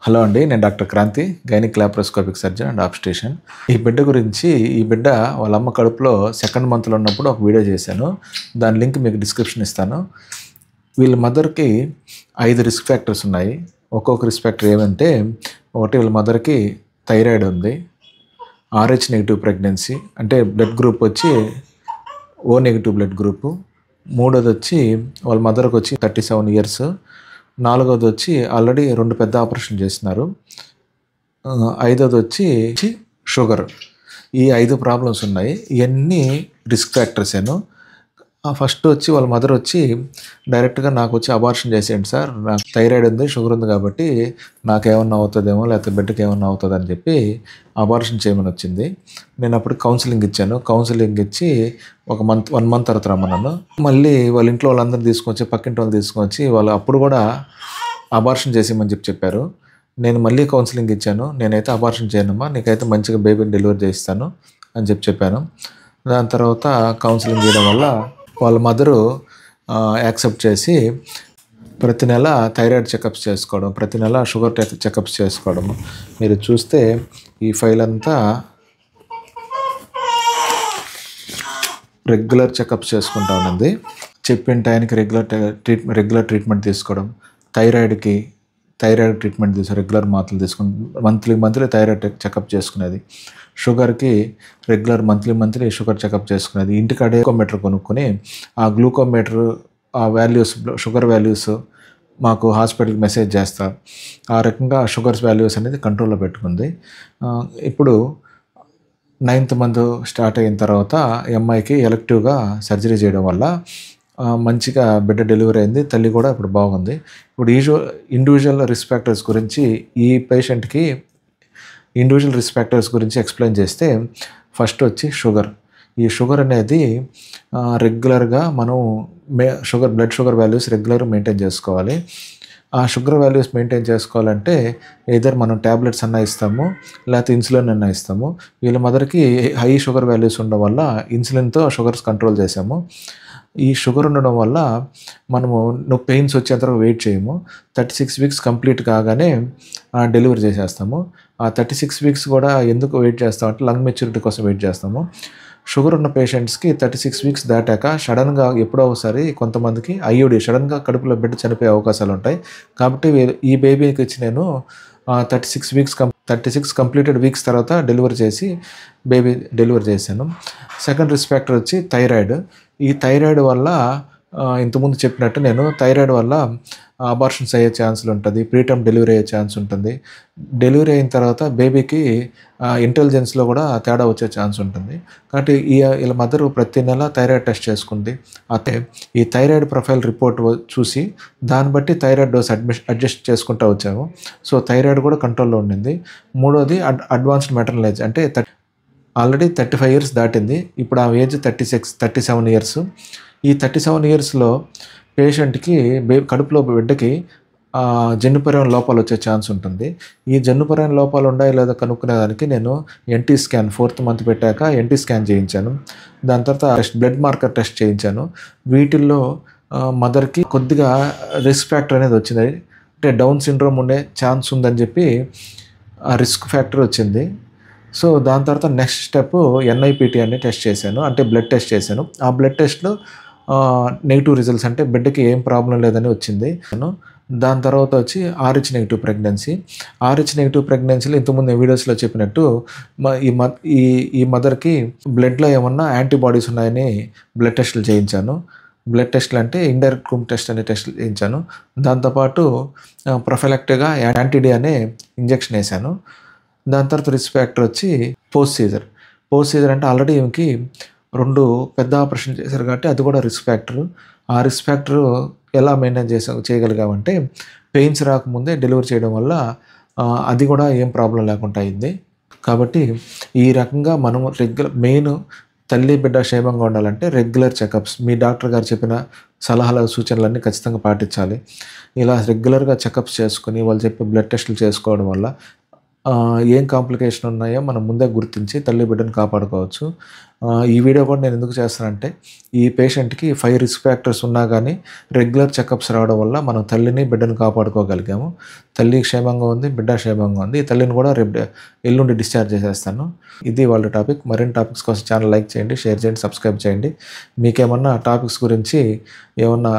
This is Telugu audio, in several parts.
హలో అండి, నేను doctor Kranthi, gynaec laparoscopic surgeon and obstetrician. ఈ బిడ్డ గురించి, ఈ బిడ్డ వాళ్ళ అమ్మ కడుపులో సెకండ్ మంత్లో ఉన్నప్పుడు ఒక వీడియో చేశాను. దాని లింక్ మీకు డిస్క్రిప్షన్ ఇస్తాను. వీళ్ళ మదర్కి 5 రిస్క్ ఫ్యాక్టర్స్ ఉన్నాయి. ఒక్కొక్క రిస్క్ ఫ్యాక్టర్ ఏమంటే, ఒకటి వీళ్ళ మదర్కి థైరాయిడ్ ఉంది, RH నెగిటివ్ ప్రెగ్నెన్సీ అంటే బ్లడ్ గ్రూప్ వచ్చి O నెగిటివ్ బ్లడ్ గ్రూపు, మూడోది వచ్చి వాళ్ళ మదర్కి వచ్చి 37 ఇయర్స్, నాలుగోది వచ్చి ఆల్రెడీ 2 పెద్ద ఆపరేషన్ చేస్తున్నారు, ఐదోది వచ్చి షుగర్. ఈ 5 ప్రాబ్లమ్స్ ఉన్నాయి. ఇవన్నీ రిస్క్ ఫ్యాక్టర్సేను. ఫస్ట్ వచ్చి వాళ్ళ మదర్ వచ్చి డైరెక్ట్గా నాకు వచ్చి అబార్షన్ చేసేయండి సార్, నాకు థైరాయిడ్ ఉంది, షుగర్ ఉంది, కాబట్టి నాకేమన్నా అవుతుందేమో లేకపోతే బిడ్డకి ఏమన్నా అవుతుంది అని చెప్పి అబార్షన్ చేయమని వచ్చింది. నేను అప్పుడు కౌన్సిలింగ్ ఇచ్చాను. కౌన్సిలింగ్ ఇచ్చి 1 మంత్ తర్వాత రమ్మన్నాను. మళ్ళీ వాళ్ళ ఇంట్లో వాళ్ళందరూ తీసుకొచ్చి, పక్కింటి వాళ్ళు తీసుకొచ్చి, వాళ్ళు అప్పుడు కూడా అబార్షన్ చేసేయమని చెప్పారు. నేను మళ్ళీ కౌన్సిలింగ్ ఇచ్చాను. నేనైతే అబార్షన్ చేయనమ్మా, నీకైతే మంచిగా బేబీని డెలివరీ చేయిస్తాను అని చెప్పాను. దాని తర్వాత కౌన్సిలింగ్ చేయడం వల్ల వాళ్ళ మదరు యాక్సెప్ట్ చేసి ప్రతి నెల థైరాయిడ్ చెకప్స్ చేసుకోవడం, ప్రతి నెల షుగర్ చెకప్స్ చేసుకోవడం. మీరు చూస్తే ఈ ఫైల్ అంతా రెగ్యులర్ చెకప్స్ చేసుకుంటా ఉన్నది. చెప్పిన టైంకి రెగ్యులర్ ట్రీట్మెంట్ తీసుకోవడం, థైరాయిడ్ ట్రీట్మెంట్ రెగ్యులర్ మాత్రలు తీసుకుని మంత్లీ థైరాయిడ్ చెకప్ చేసుకునేది, షుగర్కి రెగ్యులర్ మంత్లీ షుగర్ చెకప్ చేసుకునేది. ఇంటికాడే గ్లూకోమీటర్ కొనుక్కొని ఆ గ్లూకోమీటర్ ఆ వాల్యూస్, షుగర్ వాల్యూస్ మాకు హాస్పిటల్కి మెసేజ్ చేస్తారు. ఆ రకంగా షుగర్స్ వాల్యూస్ అనేది కంట్రోల్లో పెట్టుకుంది. ఇప్పుడు 9th మంత్ స్టార్ట్ అయిన తర్వాత అమ్మాయికి ఎలెక్టివ్గా సర్జరీ చేయడం వల్ల మంచిగా బిడ్డ డెలివరీ అయింది. తల్లి కూడా ఇప్పుడు బాగుంది. ఇప్పుడు ఇండివిజువల్ రిస్క్ ఫ్యాక్టర్స్ గురించి, ఈ పేషెంట్కి ఇండివిజువల్ రిస్క్ ఫ్యాక్టర్స్ గురించి ఎక్స్ప్లెయిన్ చేస్తే, ఫస్ట్ వచ్చి షుగర్. ఈ షుగర్ అనేది రెగ్యులర్గా మనం బ్లడ్ షుగర్ వాల్యూస్ రెగ్యులర్గా మెయింటైన్ చేసుకోవాలి. ఆ షుగర్ వాల్యూస్ మెయింటైన్ చేసుకోవాలంటే ఏదర్ మనం ట్యాబ్లెట్స్ అన్నా ఇస్తాము, లేకపోతే ఇన్సులిన్ అన్నా ఇస్తాము. వీళ్ళ మదర్కి హై షుగర్ వాల్యూస్ ఉండడం వల్ల ఇన్సులిన్తో షుగర్స్ కంట్రోల్ చేసాము. ఈ షుగర్ ఉండడం వల్ల మనము పెయిన్స్ వచ్చేంత వరకు వెయిట్ చేయము. 36 వీక్స్ కంప్లీట్ కాగానే డెలివరీ చేసేస్తాము. ఆ 36 వీక్స్ కూడా ఎందుకు వెయిట్ చేస్తామంటే లంగ్ మెచ్యూరిటీ కోసం వెయిట్ చేస్తాము. షుగర్ ఉన్న పేషెంట్స్కి 36 వీక్స్ దాటాక సడన్గా ఎప్పుడో ఒకసారి కొంతమందికి IUD సడన్గా కడుపులో బిడ్డ చనిపోయే అవకాశాలు ఉంటాయి. కాబట్టి ఈ బేబీకి వచ్చి నేను 36 కంప్లీటెడ్ వీక్స్ తర్వాత డెలివరీ చేసి బేబీ డెలివరీ చేశాను. సెకండ్ రిస్క్ ఫ్యాక్టర్ వచ్చి థైరాయిడ్. ఈ థైరాయిడ్ వల్ల ఇంతకుముందు చెప్పినట్టు నేను థైరాయిడ్ వల్ల అబార్షన్స్ అయ్యే ఛాన్సులు ఉంటుంది, ప్రీటర్మ్ డెలివరీ అయ్యే ఛాన్స్ ఉంటుంది. డెలివరీ అయిన తర్వాత బేబీకి ఇంటెలిజెన్స్లో కూడా తేడా వచ్చే ఛాన్స్ ఉంటుంది. కాబట్టి వీళ్ళ మదరు ప్రతి నెల థైరాయిడ్ టెస్ట్ చేసుకుంది. అయితే ఈ థైరాయిడ్ ప్రొఫైల్ రిపోర్ట్ చూసి దాన్ని బట్టి థైరాయిడ్ డోస్ అడ్జస్ట్ చేసుకుంటూ వచ్చాము. సో థైరాయిడ్ కూడా కంట్రోల్లో ఉండింది. మూడోది అడ్వాన్స్డ్ మెటర్నల్ ఏజ్, అంటే ఆల్రెడీ 35 ఇయర్స్ దాటింది. ఇప్పుడు ఆ ఏజ్ 37 ఇయర్స్. ఈ 37 ఇయర్స్లో పేషెంట్కి కడుపులో బిడ్డకి జన్యుపరమైన లోపాలు వచ్చే ఛాన్స్ ఉంటుంది. ఈ జన్యుపరమైన లోపాలు ఉన్నాయో లేదో కనుక్కునేదానికి నేను NT స్కాన్ 4th మంత్ పెట్టాక NT స్కాన్ చేయించాను. దాని తర్వాత బ్లడ్ మార్కర్ టెస్ట్ చేయించాను. వీటిల్లో మదర్కి కొద్దిగా రిస్క్ ఫ్యాక్టర్ అనేది వచ్చింది, అంటే డౌన్ సిండ్రోమ్ ఉండే ఛాన్స్ ఉందని చెప్పి ఆ రిస్క్ ఫ్యాక్టర్ వచ్చింది. సో దాని తర్వాత నెక్స్ట్ స్టెప్ NIPT అని టెస్ట్ చేశాను, అంటే బ్లడ్ టెస్ట్ చేశాను. ఆ బ్లడ్ టెస్ట్లో నెగిటివ్ రిజల్ట్స్, అంటే బిడ్డకి ఏం ప్రాబ్లం లేదని వచ్చింది. దాని తర్వాత వచ్చి RH negative pregnancy. RH negative ప్రెగ్నెన్సీలో ఇంతకుముందు వీడియోస్లో చెప్పినట్టు ఈ మదర్కి బ్లడ్లో ఏమన్నా యాంటీబాడీస్ ఉన్నాయని బ్లడ్ టెస్టులు చేయించాను. బ్లడ్ టెస్టులు అంటే ఇండైరెక్ట్ క్రూమ్ టెస్ట్ అనే టెస్టులు చేయించాను. దాంతోపాటు ప్రొఫైలాక్టిక్గా యాంటీ-D అనే ఇంజెక్షన్ వేశాను. దాని తర్వాత రిస్క్ ఫ్యాక్టర్ వచ్చి పోస్ట్ సీజర్ అంటే ఆల్రెడీ ఈమెకి 2 పెద్ద ఆపరేషన్ చేశారు కాబట్టి అది కూడా రిస్క్ ఫ్యాక్టర్. ఆ రిస్క్ ఫ్యాక్టర్ ఎలా మెయింటైన్ చేయగలిగామంటే పెయిన్స్ రాకముందే డెలివరీ చేయడం వల్ల అది కూడా ఏం ప్రాబ్లం లేకుండా అయింది. కాబట్టి ఈ రకంగా మనం మెయిన్ తల్లి బిడ్డ క్షేమంగా ఉండాలంటే రెగ్యులర్ చెకప్స్, మీ డాక్టర్ గారు చెప్పిన సలహాల సూచనలన్నీ ఖచ్చితంగా పాటించాలి. ఇలా రెగ్యులర్గా చెకప్స్ చేసుకుని వాళ్ళు చెప్పే బ్లడ్ టెస్టులు చేసుకోవడం వల్ల ఏం కాంప్లికేషన్ ఉన్నాయో మనం ముందే గుర్తించి తల్లి బిడ్డను కాపాడుకోవచ్చు. ఈ వీడియో కూడా నేను ఎందుకు చేస్తానంటే, ఈ పేషెంట్‌కి 5 రిస్క్ ఫ్యాక్టర్స్ ఉన్నా గానీ రెగ్యులర్ చెకప్స్ రావడం వల్ల మనం తల్లిని, బిడ్డను కాపాడుకోగలిగాము. తల్లి క్షేమంగా ఉంది, బిడ్డ క్షేమంగా ఉంది. ఈ తల్లిని కూడా ఎల్లుండి డిశ్చార్జ్ చేసేస్తాను. ఇది వాళ్ళ టాపిక్. మరిన్ని టాపిక్స్ కోసం ఛానల్ లైక్ చేయండి, షేర్ చేయండి, సబ్స్క్రైబ్ చేయండి. మీకేమన్నా టాపిక్స్ గురించి ఏమన్నా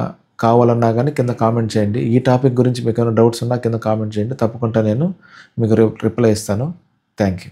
కావాలన్నా కానీ కింద కామెంట్ చేయండి. ఈ టాపిక్ గురించి మీకేమైనా డౌట్స్ ఉన్నా కింద కామెంట్ చేయండి. తప్పకుండా నేను మీకు రిప్లై ఇస్తాను. Thank you.